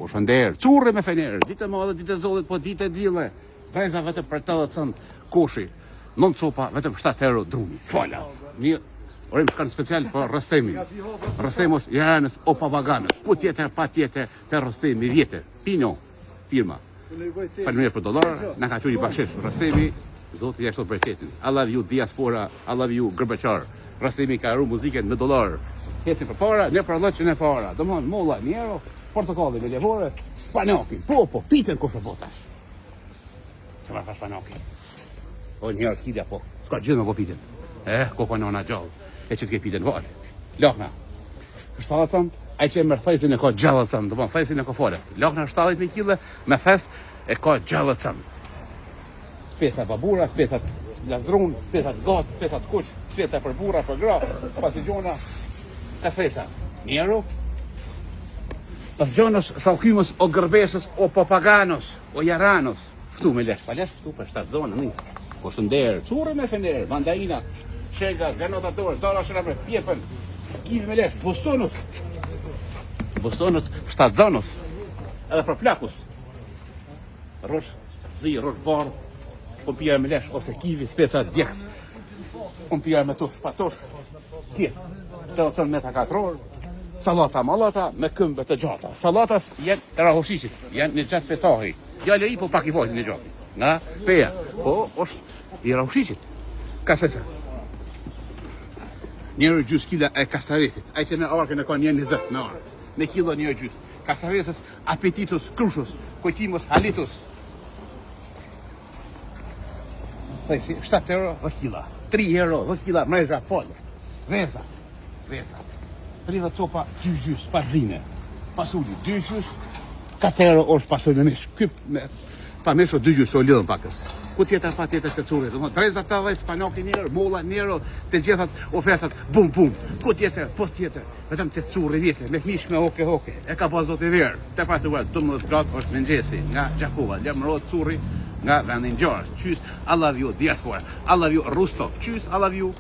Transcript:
Po shënder, curre me fener, ditë madhe, ditë zollit, po ditë dille. Vajza vetëm për 80 cent koshi. 9 copa, vetëm 7 euro drumi. Falas. Mirë. Orim shkanë special për rëstemi. Rëstemos Jaranës o Papaganës. Po tjetër, pa tjetër, të rëstemi vjetë. Pino, firma. Falëmirë për dollar, na ka quri bakshish. Rëstemi, zotë jashtë të breqetin. I love you diaspora, I love you Gërbeqar. Rëstemi ka arru muziken me dollar. Heci për para, ne për lëqën e para. Domthon molla, njero, portokalli me levore, spanaki. Po, pitën kush e botash. Çfarë ka spanaki? O njërë hidja po, s'ka gjithë me po pitën. Ko po nona gjallë. E që t'ke pitën valë. Lakna. 70 cent, ai që e mërë fejsin e ka 60 cent. Do fejsin e ka fales. Lakna 70 me kile, me fes e ka 60 cent. Spesa për bura, spesa lazdrun, spesa gatë, spesa kuq, spesa për bura, për gra, pasi gjona, e fesa. Njero, pas gjonës, shalkymës, o gërbesës, o papaganos, o jaranos. Ftu me lesh, pa lesh ftu për 7 zonë, një. Po shënder, curë me fener, mandarina, shega, granotator, dora shrabre, pjepën, kivi me lesh, bostonus, 7 zonës, edhe për plakus, rosh, zi, rosh barë, pompira me lesh, ose kivi, speca djeks, pompira me tush, patosh, kje, 300 metra katror, salata malata me këmbë të gjata. Salatas janë të rahoshishit, janë një gjatë fetahi, gjallë i po pak i vojtë një gjati, na, peja, po, është i rahushishit. Kasesa. Njërë gjus kila e kastavetit. Ai që në arkën e ka 1,20 me arët. Me kilo njërë gjus. Kastaveses apetitus krushus. Kojtimos halitus. Thejsi, 7 euro dhe kila. 3 euro dhe kila mrejra polë. Veza. 30 copa 2 gjus. Parzine. Pasuli 2 gjus. 4 euro është pasulinish. Kyp me... Pa mesho 2 gjus o lidhën pakës. Ku tjetër pa tjetër të curit. 30 spanaki njerë, molla njerë, të gjithat ofertat, bum. Ku tjetër, post tjetër. Vetëm të curit vjetë, me fmish me hoke. E ka pas zotë i verë. Të pra të vërë, 12 gradë është mëngjesi nga Gjakova. Lemërot curi nga vendin Gjarës. Qys, I love you diaspora. I love you Rustov. Qys, I love you